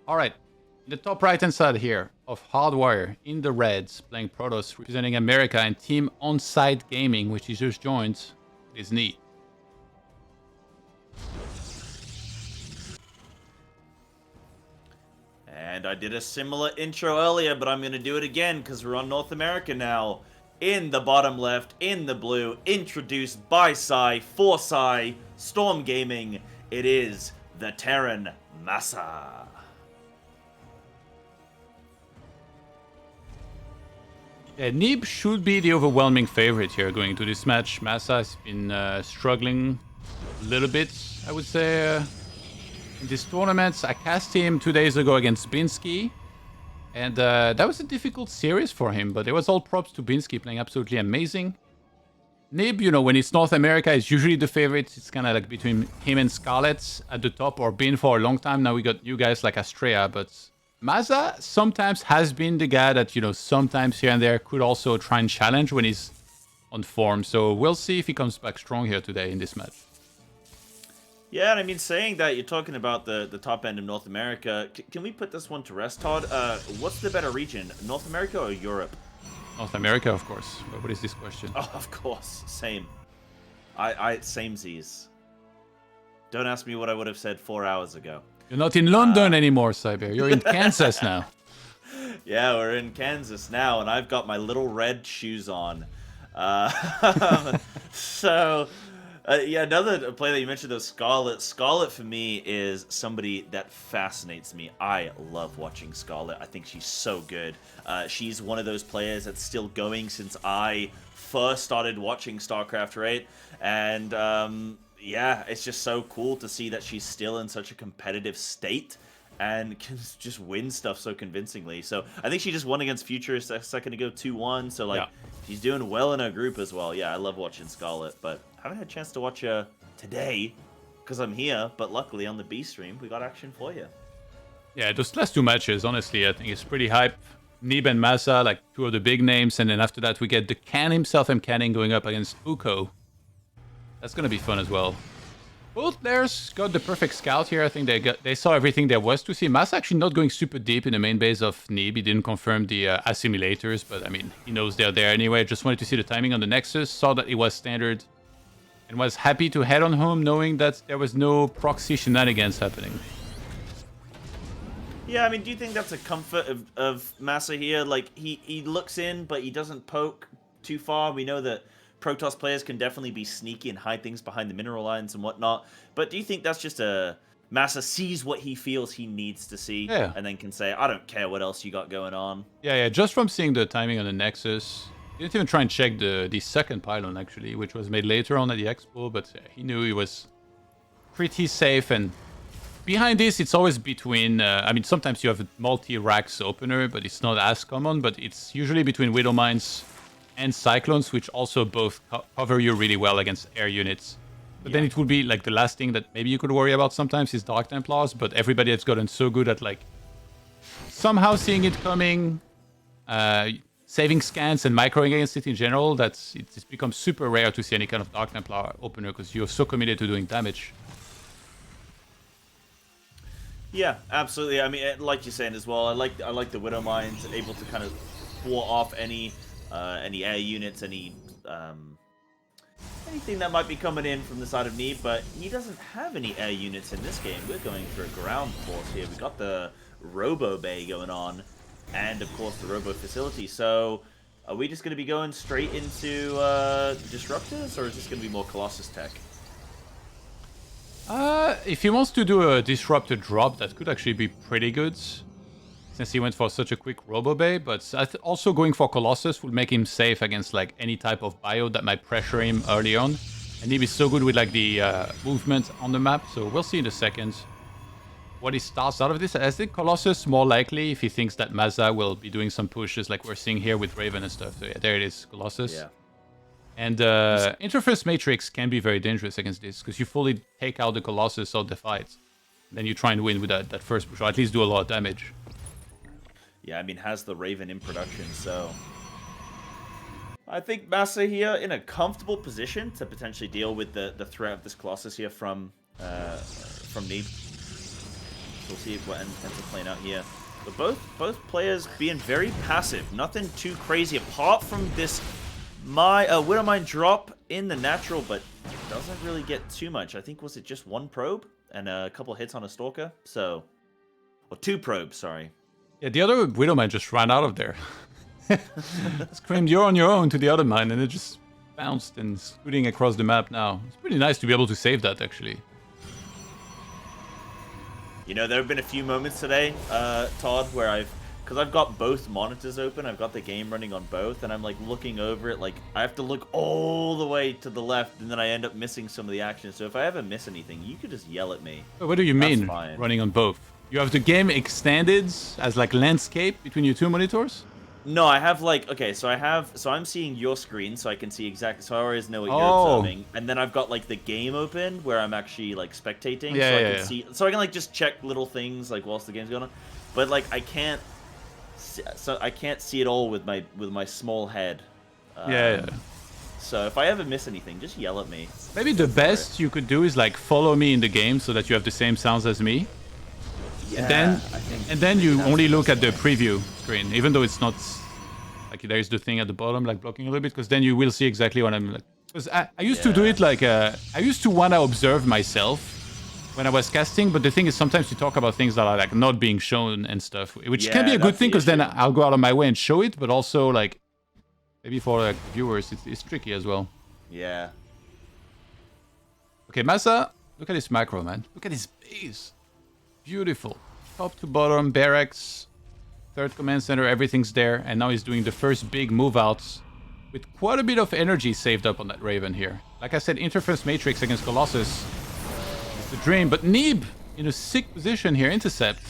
All right. The top right-hand side here of Hardwire in the reds, playing Protoss, representing America, and Team On-Site Gaming, which he just joined, is Neeb. And I did a similar intro earlier, but I'm going to do it again because we're on North America now. In the bottom left, in the blue, introduced by Psy, for Psy, Storm Gaming, it is the Terran MaSa. Yeah, Neeb should be the overwhelming favorite here going into this match. MaSa has been struggling a little bit, I would say, in this tournament. I cast him 2 days ago against Binsky, and that was a difficult series for him, but it was all props to Binsky playing absolutely amazing. Neeb, you know, when it's North America, is usually the favorite. It's kind of like between him and Scarlet at the top, or been for a long time. Now we got new guys like Astrea, but MaSa sometimes has been the guy that, you know, sometimes here and there could also try and challenge when he's on form. So we'll see if he comes back strong here today in this match. Yeah, and I mean, saying that, you're talking about the top end of North America. Can we put this one to rest, Todd? What's the better region, North America or Europe? North America, of course. But what is this question? Oh, of course. Same. Same Z's. Don't ask me what I would have said 4 hours ago. You're not in London anymore, Cyber. You're in Kansas now. Yeah, we're in Kansas now, and I've got my little red shoes on. Yeah, another player that you mentioned, though, Scarlet. Scarlet, for me, is somebody that fascinates me. I love watching Scarlet. I think she's so good. She's one of those players that's still going since I first started watching StarCraft, right? And, yeah, it's just so cool to see that she's still in such a competitive state and can just win stuff so convincingly. So I think she just won against Futurist a second ago, 2-1. So, like, she's doing well in her group as well. Yeah, I love watching Scarlet, but I haven't had a chance to watch her today because I'm here. But luckily on the B stream, we got action for you. Yeah, those last two matches, honestly, I think it's pretty hype. Neeb and MaSa, like two of the big names. And then after that, we get the Can himself, M. Canning, going up against Uko. That's going to be fun as well. Both players got the perfect scout here. I think they saw everything there was to see. MaSa actually not going super deep in the main base of Neeb. He didn't confirm the assimilators, but I mean, he knows they're there anyway. Just wanted to see the timing on the Nexus, saw that it was standard, and was happy to head on home knowing that there was no proxy shenanigans happening. Yeah, I mean, do you think that's a comfort of MaSa here? Like, he looks in, but he doesn't poke too far. We know that Protoss players can definitely be sneaky and hide things behind the mineral lines and whatnot. But do you think that's just MaSa sees what he feels he needs to see, and then can say, I don't care what else you got going on? Yeah, just from seeing the timing on the Nexus. He didn't even try and check the second pylon, actually, which was made later on at the Expo, but he knew he was pretty safe. And behind this, it's always between... I mean, sometimes you have a multi-racks opener, but it's not as common, but it's usually between Widow Mines and Cyclones, which also both cover you really well against air units. But then it would be like the last thing that maybe you could worry about sometimes is Dark Templars, but everybody has gotten so good at like somehow seeing it coming, saving scans and microing against it in general, that it's become super rare to see any kind of Dark Templar opener because you're so committed to doing damage. Yeah, absolutely. I mean, like you're saying as well, I like the Widow Mines, able to kind of thwart off any air units, anything that might be coming in from the side of Neeb, but he doesn't have any air units in this game. We're going for a ground force here. We got the Robo Bay going on, and of course the Robo Facility. So, are we just going to be going straight into Disruptors, or is this going to be more Colossus tech? If he wants to do a Disruptor drop, that could actually be pretty good, since he went for such a quick Robo Bay, but also going for Colossus would make him safe against like any type of bio that might pressure him early on. And Neeb is so good with like the movement on the map, so we'll see in a second what he starts out of this. I think Colossus more likely if he thinks that MaSa will be doing some pushes like we're seeing here with Raven and stuff. So yeah, there it is, Colossus. Yeah. And Interface Matrix can be very dangerous against this, because you fully take out the Colossus out the fight. Then you try and win with that first push, or at least do a lot of damage. Yeah, I mean, has the Raven in production, so I think MaSa here in a comfortable position to potentially deal with the threat of this Colossus here from Neeb. We'll see what ends up playing out here. But both players being very passive. Nothing too crazy apart from this Widowmine drop in the natural, but doesn't really get too much. I think was it just one probe and a couple hits on a Stalker? So, or 2 probes, sorry. Yeah, the other Widowmine just ran out of there. Screamed, "You're on your own" to the other mine, and it just bounced and scooting across the map now. It's pretty nice to be able to save that, actually. You know, there have been a few moments today, Todd, where because I've got both monitors open, I've got the game running on both, and I'm like looking over it, like I have to look all the way to the left, and then I end up missing some of the action. So if I ever miss anything, you could just yell at me. What do you mean, fine. running on both? You have the game extended as like landscape between your 2 monitors? No, I have like, okay, so I'm seeing your screen, so I can see exactly, so I always know what you're observing. And then I've got like the game open where I'm actually like spectating, so I can see, so I can like just check little things like whilst the game's going on. But like I can't see it all with my small head. So if I ever miss anything, just yell at me. Maybe the best you could do is like follow me in the game so that you have the same sounds as me. Yeah, and then you only look at the preview screen, even though it's not like there's the thing at the bottom like blocking a little bit, because then you will see exactly what I'm like. Because I used to do it like I used to want to observe myself when I was casting, but the thing is sometimes you talk about things that are like not being shown and stuff, which can be a good thing because then I'll go out of my way and show it, but also like maybe for like viewers it's tricky as well. Yeah. Okay, MaSa, look at this macro, man. Look at his base. Beautiful. Top to bottom, barracks, 3rd command center, everything's there. And now he's doing the first big move outs with quite a bit of energy saved up on that Raven here. Like I said, Interference Matrix against Colossus is the dream. But Neeb in a sick position here, intercept.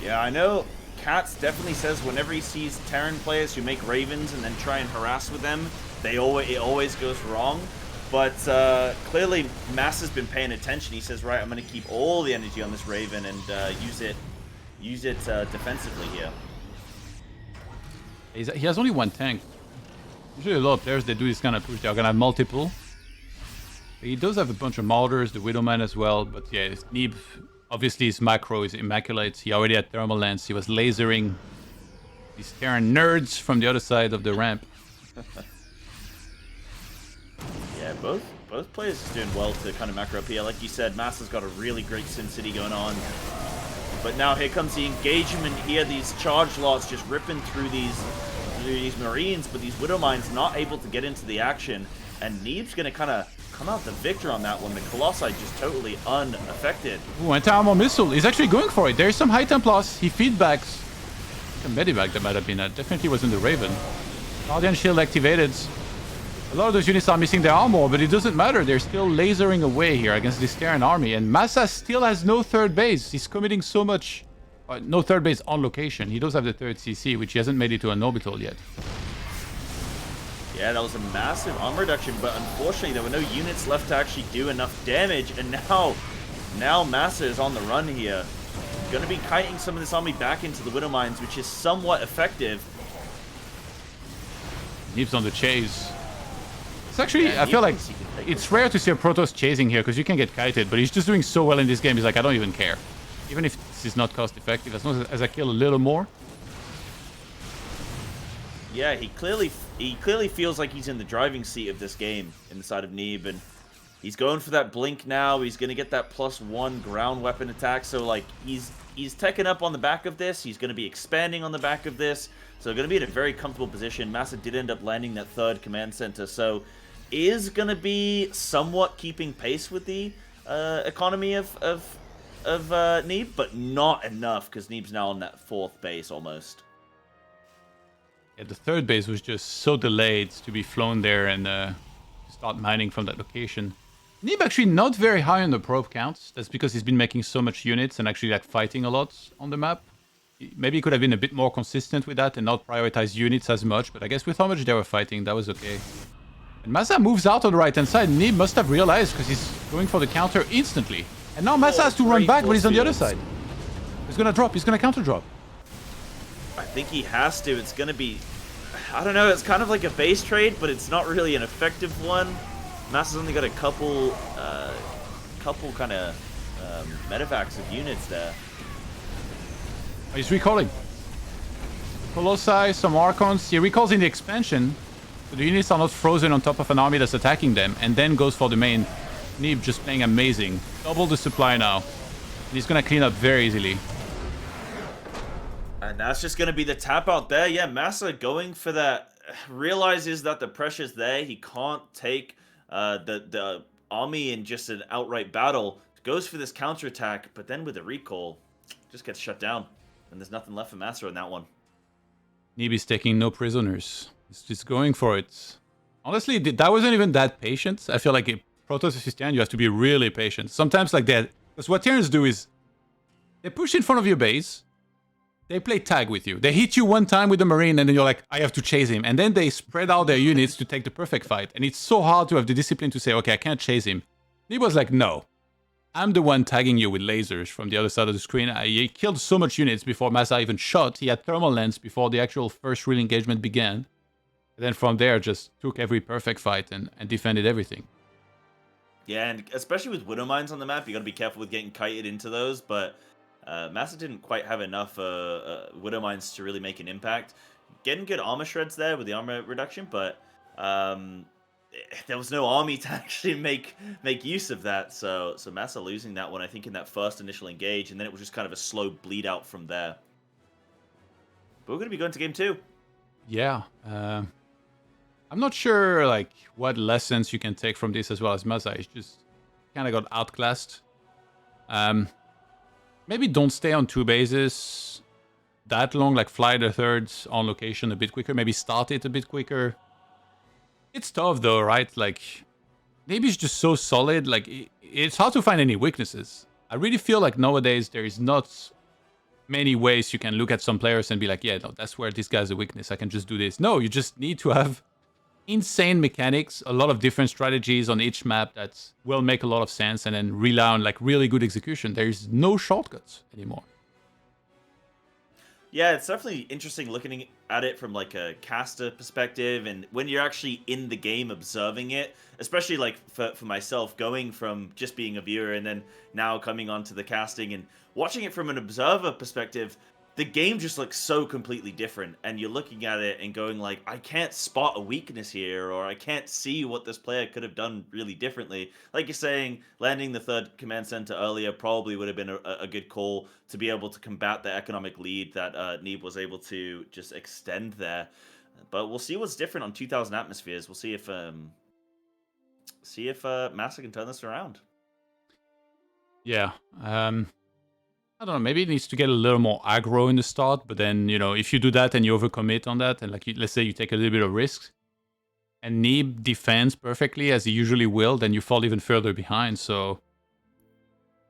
Yeah, I know Katz definitely says whenever he sees Terran players who make Ravens and then try and harass with them, it always goes wrong. But clearly, MaSa's been paying attention. He says, right, I'm going to keep all the energy on this Raven and use it defensively here. He has only 1 tank. Usually a lot of players, they do this kind of push. They're going to have multiple. But he does have a bunch of Marauders, the Widowman as well. But yeah, Neeb, obviously his macro is immaculate. He already had Thermal Lance. He was lasering these Terran nerds from the other side of the ramp. Yeah, both players are doing well to kind of macro up here. Like you said, MaSa's got a really great Sin City going on. But now here comes the engagement here. These charge lots just ripping through these Marines, but these Widowmines not able to get into the action. And Neeb's going to kind of come out the victor on that one. The Colossi just totally unaffected. Ooh, anti-armor missile. He's actually going for it. There's some high temp loss. He feedbacks. A medivac that might have been. Definitely wasn't the Raven. Guardian Shield activated. A lot of those units are missing their armor, but it doesn't matter. They're still lasering away here against this Terran army. And MaSa still has no 3rd base. He's committing so much. No 3rd base on location. He does have the 3rd CC, which he hasn't made it to an orbital yet. Yeah, that was a massive armor reduction, but unfortunately there were no units left to actually do enough damage. And now MaSa is on the run here. Going to be kiting some of this army back into the Widowmines, which is somewhat effective. Neeb's on the chase. It's actually, I feel like it's rare to see a Protoss chasing here because you can get kited, but he's just doing so well in this game. He's like, I don't even care. Even if this is not cost effective, as long as I kill a little more. Yeah, he clearly feels like he's in the driving seat of this game inside of Neeb, and he's going for that blink now. He's going to get that +1 ground weapon attack, so like he's teching up on the back of this. He's going to be expanding on the back of this, so going to be in a very comfortable position. MaSa did end up landing that 3rd command center, so is going to be somewhat keeping pace with the economy of Neeb, but not enough because Neeb's now on that 4th base almost. Yeah, the 3rd base was just so delayed to be flown there and start mining from that location. Neeb actually not very high on the probe counts. That's because he's been making so much units and actually like fighting a lot on the map. Maybe he could have been a bit more consistent with that and not prioritize units as much, but I guess with how much they were fighting, that was okay. And MaSa moves out on the right-hand side. Neeb must have realized because he's going for the counter instantly. And now MaSa has to run back, but he's on the other side. He's going to drop. He's going to counter drop. I think he has to. It's going to be... I don't know. It's kind of like a base trade, but it's not really an effective one. MaSa's only got a couple kind of medevacs of units there. Oh, he's recalling. Colossi, some Archons. He recalls in the expansion. So the units are not frozen on top of an army that's attacking them, and then goes for the main. Neeb just playing amazing. Double the supply now. And he's gonna clean up very easily. And that's just going to be the tap out there. Yeah, MaSa going for that. Realizes that the pressure's there. He can't take the army in just an outright battle. Goes for this counterattack, but then with a recall, just gets shut down. And there's nothing left for MaSa on that one. Neeb is taking no prisoners. He's just going for it. Honestly, that wasn't even that patient. I feel like Protoss versus Terran, you have to be really patient. Sometimes like that. Because what Terrans do is, they push in front of your base. They play tag with you. They hit you one time with the Marine, and then you're like, I have to chase him. And then they spread out their units to take the perfect fight. And it's so hard to have the discipline to say, okay, I can't chase him. He was like, no. I'm the one tagging you with lasers from the other side of the screen. He killed so much units before MaSa even shot. He had thermal lens before the actual first real engagement began. And then from there, just took every perfect fight and defended everything. Yeah, and especially with Widow Mines on the map, you got to be careful with getting kited into those, but MaSa didn't quite have enough Widow Mines to really make an impact. Getting good armor shreds there with the armor reduction, but there was no army to actually make use of that. So MaSa losing that one, I think, in that first initial engage, and then it was just kind of a slow bleed out from there. But we're going to be going to game 2. Yeah. I'm not sure like what lessons you can take from this as well as MaSa. It's just kind of got outclassed. Maybe don't stay on 2 bases that long, like fly the thirds on location a bit quicker. Maybe start it a bit quicker. It's tough though, right? Like, maybe it's just so solid. Like, it's hard to find any weaknesses. I really feel like nowadays there is not many ways you can look at some players and be like, yeah, no, that's where this guy's a weakness. I can just do this. No, you just need to have insane mechanics, a lot of different strategies on each map that will make a lot of sense, and then rely on like really good execution. There's no shortcuts anymore. Yeah, it's definitely interesting looking at it from like a caster perspective, and when you're actually in the game observing it, especially like for myself, going from just being a viewer and then now coming onto the casting and watching it from an observer perspective, the game just looks so completely different, and you're looking at it and going like, I can't spot a weakness here, or I can't see what this player could have done really differently. Like you're saying, landing the 3rd command center earlier probably would have been a good call to be able to combat the economic lead that Neeb was able to just extend there. But we'll see what's different on 2000 atmospheres. We'll see if MaSa can turn this around. Yeah. I don't know, maybe it needs to get a little more aggro in the start, but then, you know, if you do that and you overcommit on that, and like, let's say you take a little bit of risks, and Neeb defends perfectly, as he usually will, then you fall even further behind, so...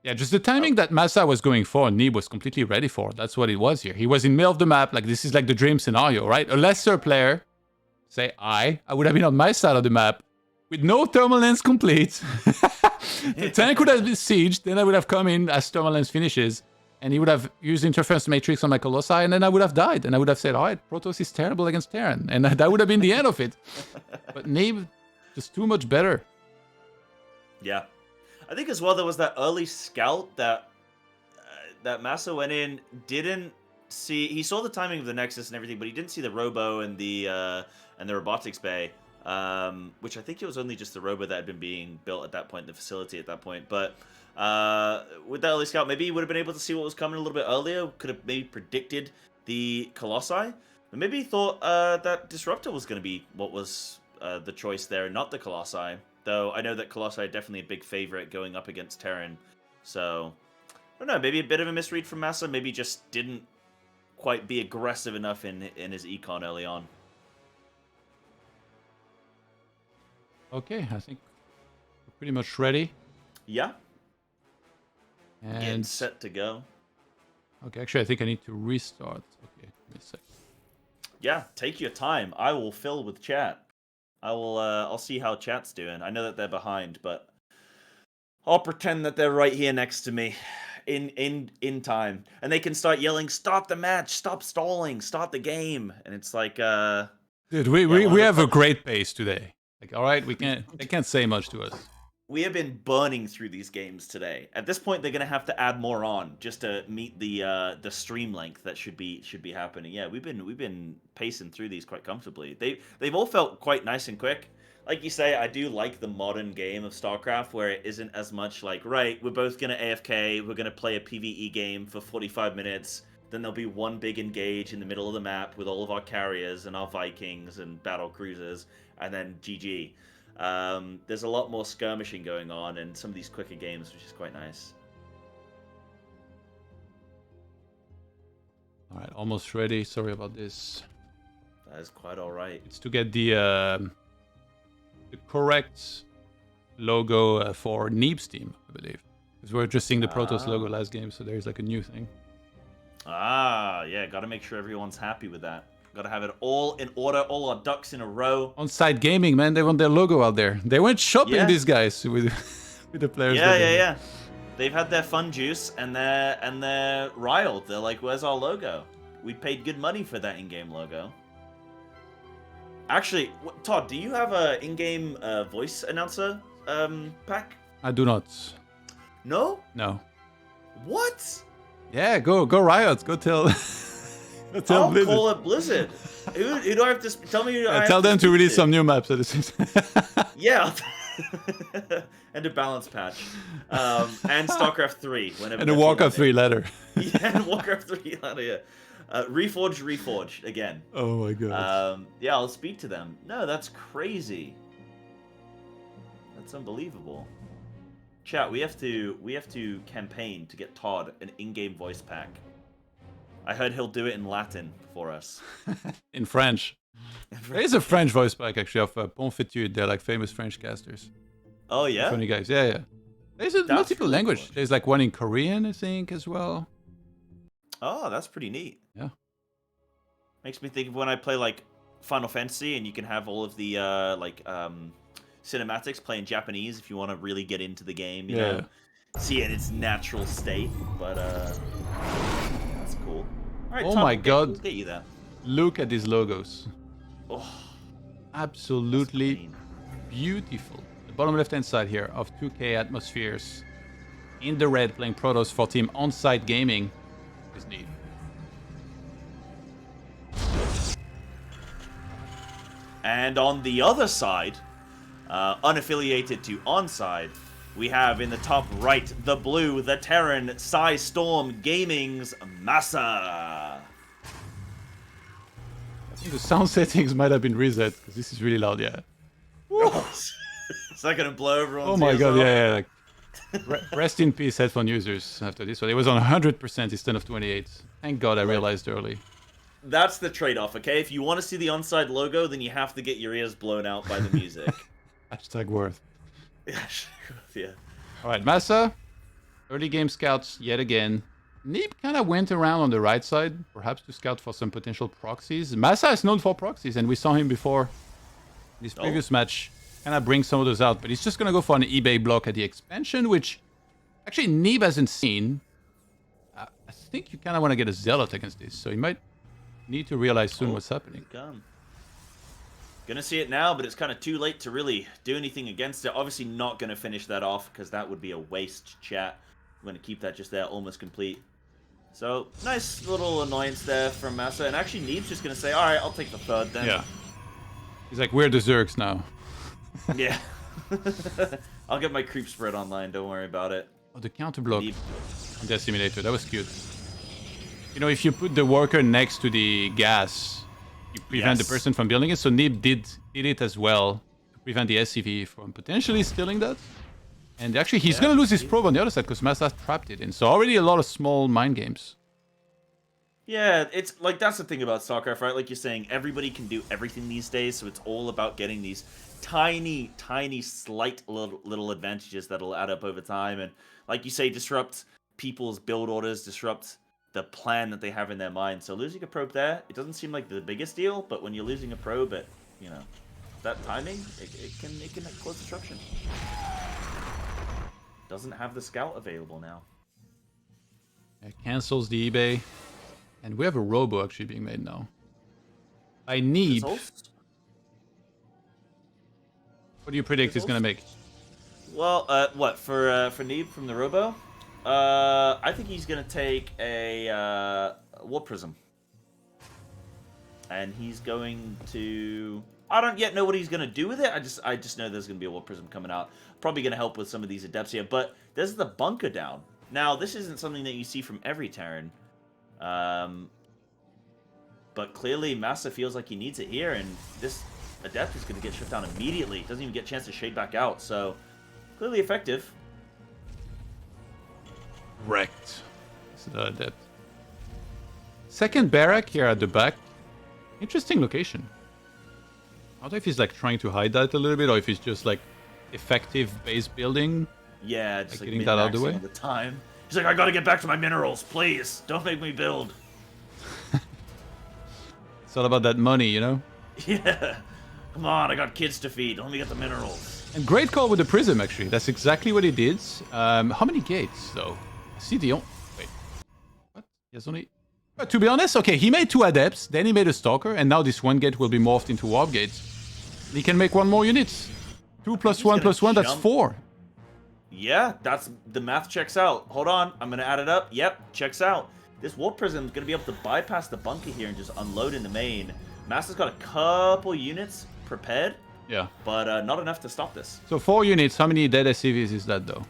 Yeah, just the timing that MaSa was going for, Neeb was completely ready for. That's what it was here. He was in the middle of the map, like, this is like the dream scenario, right? A lesser player, say I would have been on my side of the map, with no thermal lens complete. The tank would have been sieged, then I would have come in as thermal lens finishes, and he would have used interference matrix on my Colossi, and then I would have died. And I would have said, all right, Protoss is terrible against Terran. And that would have been the end of it. But Neeb, just too much better. Yeah. I think as well there was that early scout that MaSa went in, didn't see... He saw the timing of the Nexus and everything, but he didn't see the Robo and the Robotics Bay. Which I think it was only just the Robo that had been being built at that point, the facility at that point. But with that early scout, maybe he would have been able to see what was coming a little bit earlier, could have maybe predicted the Colossi. But maybe he thought that Disruptor was going to be what was the choice there, and not the Colossi. Though I know that Colossi are definitely a big favorite going up against Terran. So, I don't know, maybe a bit of a misread from MaSa, maybe just didn't quite be aggressive enough in his econ early on. Okay, I think we're pretty much ready. Yeah. And getting set to go. Okay, actually, I think I need to restart. Okay, give me a sec. Yeah, take your time. I will fill with chat. I'll see how chat's doing. I know that they're behind, but I'll pretend that they're right here next to me in time. And they can start yelling, stop the match, stop stalling, start the game. And it's like dude, we have a great pace today. Like, all right, they can't say much to us. we have been burning through these games today. At this point, they're gonna have to add more on just to meet the stream length that should be happening. Yeah, we've been pacing through these quite comfortably. They've all felt quite nice and quick. Like you say, I do like the modern game of StarCraft where it isn't as much like, right, we're both gonna AFK, we're gonna play a PvE game for 45 minutes, then there'll be one big engage in the middle of the map with all of our carriers and our Vikings and battle cruisers, and then GG. There's a lot more skirmishing going on in some of these quicker games, which is quite nice. All right, almost ready. Sorry about this. That is quite all right. It's to get the correct logo for Neeb's team, I believe. Because we were just seeing the Protoss logo last game, so there's like a new thing. Ah, yeah, gotta make sure everyone's happy with that. Gotta have it all in order, all our ducks in a row. On-site gaming, man, they want their logo out there. They went shopping, these guys, with the players. Yeah. They've had their fun juice, and they're riled. They're like, where's our logo? We paid good money for that in-game logo. Actually, Todd, do you have a in-game voice announcer pack? I do not. No? No. What? Yeah, go Riot. Go tell. I'll Blizzard. Call it Blizzard. Who do I have to tell me? Tell them to release some new maps. Yeah. And a balance patch. And StarCraft 3. Whenever and a Warcraft 3 letter. Yeah, and Warcraft 3 letter, yeah. Reforged again. Oh my god. Yeah, I'll speak to them. No, that's crazy. That's unbelievable. Chat, we have to campaign to get Todd an in-game voice pack. I heard he'll do it in Latin for us. In French. There is a French voice pack actually of Ponfetude. They're like famous French casters. Oh yeah? Funny guys. Yeah. There's a multiple really language. Cool. There's like one in Korean, I think, as well. Oh, that's pretty neat. Yeah. Makes me think of when I play like Final Fantasy and you can have all of the cinematics play in Japanese if you want to really get into the game, you know. See it in its natural state, but that's cool. All right, oh Tom, my god. We'll get you that. Look at these logos. Oh, absolutely beautiful. The bottom left-hand side here of 2K atmospheres in the red playing Protoss for Team On-Site Gaming is neat. And on the other side, unaffiliated to On-Side, we have in the top right, the blue, the Terran, Storm Gaming's MaSa. I think the sound settings might have been reset, because this is really loud, yeah. Is that going to blow everyone's Oh my god, off? yeah. Like, rest in peace, headphone users, after this one. It was on 100% instead of 28. Thank god I realized early. That's the trade-off, okay? If you want to see the On-Side logo, then you have to get your ears blown out by the music. Hashtag worth. Yeah. Alright, MaSa. Early game scouts yet again. Neeb kind of went around on the right side, perhaps to scout for some potential proxies. MaSa is known for proxies, and we saw him before. This previous match kind of brings some of those out, but he's just going to go for an eBay block at the expansion, which actually Neeb hasn't seen. I think you kind of want to get a Zealot against this, so he might need to realize soon what's happening. Gonna see it now, but it's kind of too late to really do anything against it. Obviously not gonna finish that off, because that would be a waste, chat. I'm gonna keep that just there, almost complete. So, nice little annoyance there from MaSa, and actually Neeb's just gonna say, alright, I'll take the third then. Yeah. He's like, we're the Zergs now. Yeah. I'll get my creep spread online, don't worry about it. Oh, the counter block on the simulator, that was cute. You know, if you put the worker next to the gas, you prevent the person from building it. So Neeb did it as well to prevent the SCV from potentially stealing that. And actually, he's going to lose his probe on the other side because MaSa trapped it in. So already a lot of small mind games. Yeah, it's like that's the thing about StarCraft, right? Like you're saying, everybody can do everything these days. So it's all about getting these tiny, slight little advantages that'll add up over time. And like you say, disrupt people's build orders, disrupt the plan that they have in their mind. So losing a probe there, it doesn't seem like the biggest deal, but when you're losing a probe at, you know, that timing, it can cause destruction. Doesn't have the scout available now. It cancels the eBay. And we have a robo actually being made now. I need... What do you predict he's going to make? Well, what for Neeb from the Robo? I think he's gonna take a Warp Prism, and he's going to. I don't yet know what he's gonna do with it. I just know there's gonna be a Warp Prism coming out. Probably gonna help with some of these Adepts here. But there's the bunker down. Now this isn't something that you see from every Terran. But clearly MaSa feels like he needs it here, and this Adept is gonna get shut down immediately. Doesn't even get a chance to shade back out. So clearly effective. Wrecked. It's the Adept. Second barrack here at the back. Interesting location. I don't know if he's like trying to hide that a little bit, or if he's just like effective base building. Yeah, just like getting that out of the way. all the time. He's like, I gotta get back to my minerals, please. Don't make me build. It's all about that money, you know? Yeah. Come on, I got kids to feed. Let me get the minerals. And great call with the Prism, actually. That's exactly what he did. How many gates, though? I see the... Wait. What? He has only... But to be honest, okay, he made 2 Adepts, then he made a Stalker, and now this 1 gate will be morphed into Warp Gates. He can make 1 more unit. 2 plus 1 plus 1, that's 4. Yeah, that's... The math checks out. Hold on, I'm gonna add it up. Yep, checks out. This Warp Prism is gonna be able to bypass the bunker here and just unload in the main. MaSa's got a couple units prepared. Yeah. But not enough to stop this. So 4 units, how many dead SCVs is that, though?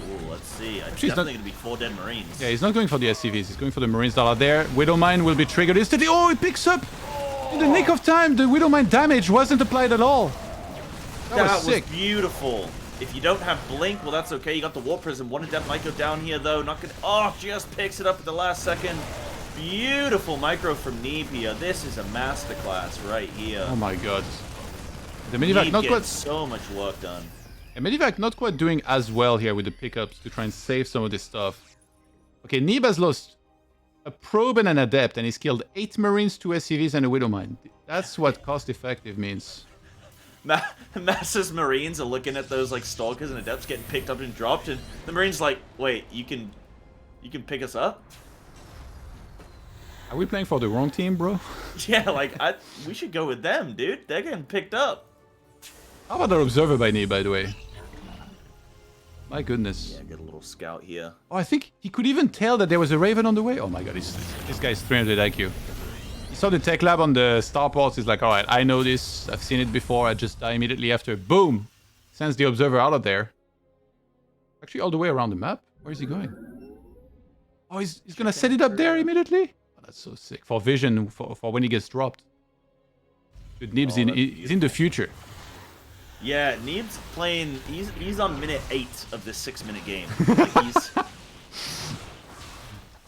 Ooh, let's see. It's Actually, definitely going to be 4 dead Marines. Yeah, he's not going for the SCVs. He's going for the Marines that are there. Widowmine will be triggered instantly. Oh, it picks up! In the nick of time, the Widowmine damage wasn't applied at all. That was sick. Beautiful. If you don't have Blink, well, that's okay. You got the Warp Prism. 1 Adept might go down here, though. Not gonna... Oh, just picks it up at the last second. Beautiful micro from Neeb here. This is a masterclass right here. Oh my god. The Medivac not quite... so much work done. And Medivac not quite doing as well here with the pickups to try and save some of this stuff. Okay, Neeb has lost a Probe and an Adept, and he's killed 8 Marines, 2 SCVs, and a Widowmine. That's what cost-effective means. MaSa's Marines are looking at those like Stalkers and Adepts getting picked up and dropped, and the Marines like, wait, you can pick us up? Are we playing for the wrong team, bro? Yeah, like, we should go with them, dude. They're getting picked up. How about the Observer by Neeb, by the way? My goodness. Yeah, get a little scout here. Oh, I think he could even tell that there was a Raven on the way. Oh my god, this guy's 300 IQ. He saw the tech lab on the starports. He's like, alright, I know this. I've seen it before. I just die immediately after. Boom! Sends the Observer out of there. Actually, all the way around the map. Where is he going? Oh, he's gonna set it up there immediately? Oh, that's so sick. For vision, for when he gets dropped. Dude, Neeb's he's in the future. Yeah, Neeb's playing. He's on minute 8 of this 6-minute game. Like he's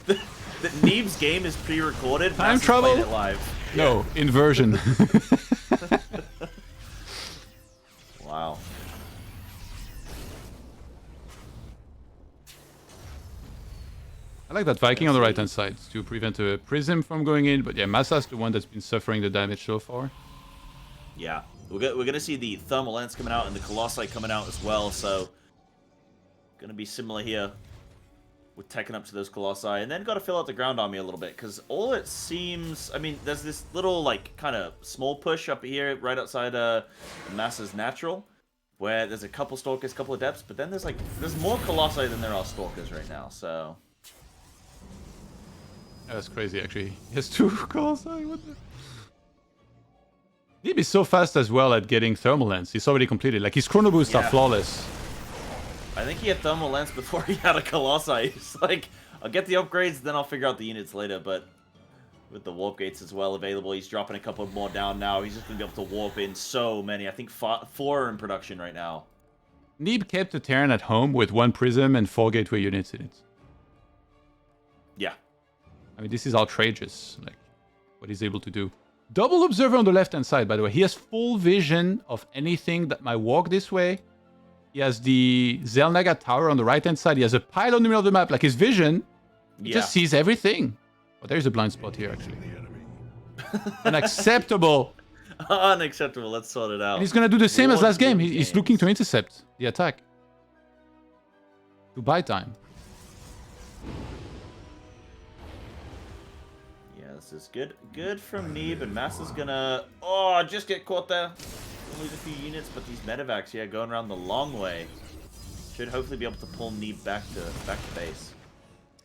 the Neeb's game is pre-recorded. Time travel. It live. No, inversion. Wow. I like that Viking on the right hand side to prevent a Prism from going in. But yeah, MaSa's the one that's been suffering the damage so far. Yeah. We're going to see the Thermal Lance coming out and the Colossi coming out as well, so going to be similar here with teching up to those Colossi. And then got to fill out the ground army a little bit, because all it seems... I mean, there's this little, like, kind of small push up here right outside MaSa's Natural, where there's a couple Stalkers, couple Adepts, but then there's more Colossi than there are Stalkers right now, so... That's crazy, actually. He has 2 Colossi, what the... Neeb is so fast as well at getting Thermal Lance. He's already completed. Like, his Chrono Boosts are flawless. I think he had Thermal Lance before he had a Colossi. He's like, I'll get the upgrades, then I'll figure out the units later. But with the Warp Gates as well available, he's dropping a couple more down now. He's just going to be able to warp in so many. I think 4 are in production right now. Neeb kept the Terran at home with 1 Prism and 4 Gateway units in it. Yeah. I mean, this is outrageous, like, what he's able to do. Double Observer on the left-hand side, by the way. He has full vision of anything that might walk this way. He has the Zelnaga Tower on the right-hand side. He has a pile in the middle of the map. Like, his vision, he just sees everything. Oh, there's a blind spot here, actually. Unacceptable. Unacceptable. Let's sort it out. And he's going to do the same as last game. He's looking to intercept the attack. To buy time. This is good from Neeb, and MaSa's gonna... Oh, just get caught there. lose a few units, but these medevacs, yeah, going around the long way, should hopefully be able to pull Neeb back to base.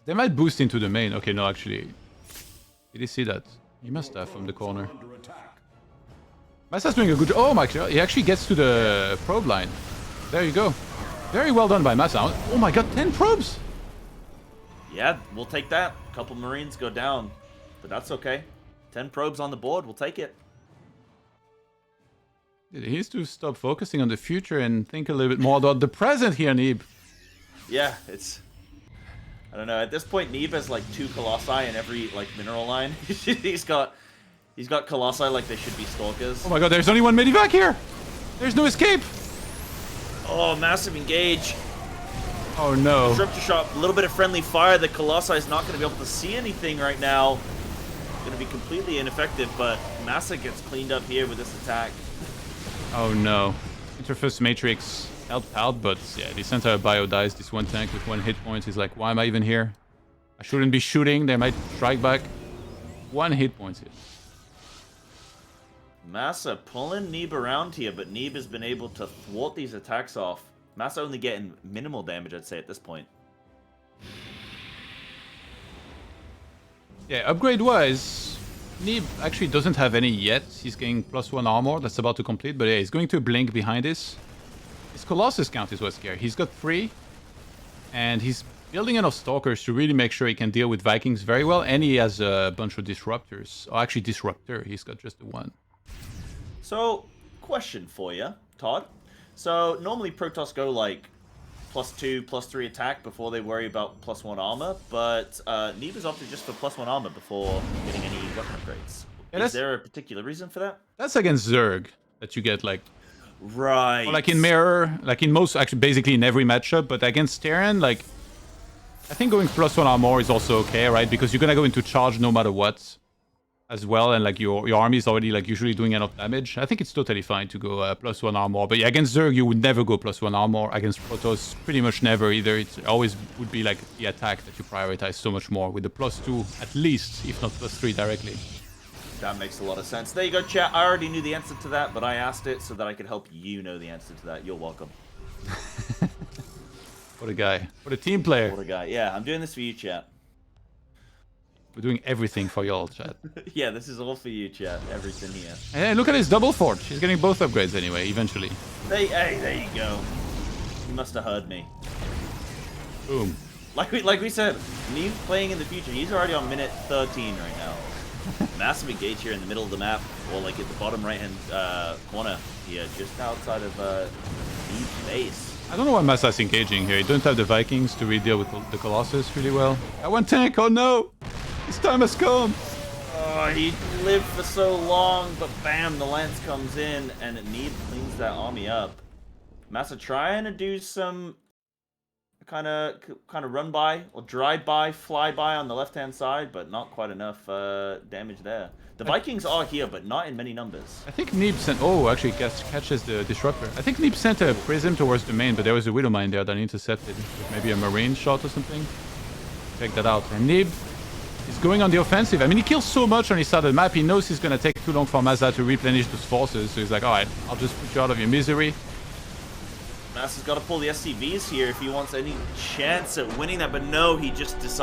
They might boost into the main. Okay, no, actually. Did he see that? He must have from the corner. MaSa's doing a good job. Oh my god, he actually gets to the probe line. There you go. Very well done by MaSa. Oh my god, 10 probes! Yeah, we'll take that. A couple Marines go down, but that's okay. 10 probes on the board, we'll take it. He needs to stop focusing on the future and think a little bit more about the present here, Neeb. Yeah, it's... I don't know, at this point, Neeb has like 2 Colossi in every like mineral line. He's got Colossi like they should be Stalkers. Oh my god, there's only one Medivac here! There's no escape! Oh, massive engage. Oh no. Disruptor shot, a little bit of friendly fire. The Colossi is not going to be able to see anything right now. Going to be completely ineffective, but MaSa gets cleaned up here with this attack. Oh no. Interface Matrix helped out, but yeah, this entire bio dies. This one tank with 1 hit point. He's like, why am I even here? I shouldn't be shooting. They might strike back. 1 hit point here. MaSa pulling Neeb around here, but Neeb has been able to thwart these attacks off. MaSa only getting minimal damage, I'd say, at this point. Yeah, upgrade-wise, Neeb actually doesn't have any yet. He's getting +1 armor. That's about to complete, but yeah, he's going to blink behind this. His Colossus count is what's scary. He's got 3, and he's building enough Stalkers to really make sure he can deal with Vikings very well, and he has a bunch of Disruptors. Oh, actually, Disruptor. He's got just the 1. So, question for you, Todd. So, normally Protoss go like +2, +3 attack before they worry about +1 armor, but Neeb is opted just for +1 armor before getting any weapon upgrades. Yeah, is there a particular reason for that? That's against Zerg that you get like... Right. Or like in Mirror, like in most, actually basically in every matchup, but against Terran, like... I think going +1 armor is also okay, right? Because you're gonna go into charge no matter what. As well, and like your army is already like usually doing enough damage. I think it's totally fine to go +1 armor, but yeah, against Zerg you would never go +1 armor. Against Protoss, pretty much never either. It always would be like the attack that you prioritize so much more with the +2 at least, if not +3 directly. That makes a lot of sense. There you go, chat. I already knew the answer to that, but I asked it so that I could help you know the answer to that. You're welcome. What a guy. What a team player. What a guy. Yeah, I'm doing this for you, chat. We're doing everything for y'all, chat. Yeah, this is all for you, chat. Everything here. Hey, look at his double forge. He's getting both upgrades anyway, eventually. Hey, there you go. You must have heard me. Boom. Like we said, Neeb playing in the future. He's already on minute 13 right now. Massive engage here in the middle of the map, or like at the bottom right-hand corner here, just outside of Neeb's base. I don't know why MaSa's engaging here. He don't have the Vikings to really deal with the Colossus really well. I want tank, oh no! His time has come! Oh, he lived for so long, but bam, the Lance comes in, and Neeb cleans that army up. MaSa trying to do some kind of run by, or drive by, fly by on the left-hand side, but not quite enough damage there. The Vikings are here, but not in many numbers. I think Neeb sent... Oh, actually catches the Disruptor. I think Neeb sent a Prism towards the main, but there was a Widow Mine there that intercepted. With maybe a Marine shot or something. Check that out. And Neeb is going on the offensive. I mean, he kills so much on his side of the map. He knows he's going to take too long for MaSa to replenish those forces. So he's like, alright, I'll just put you out of your misery. MaSa's got to pull the SCVs here if he wants any chance at winning that, but no, he just decides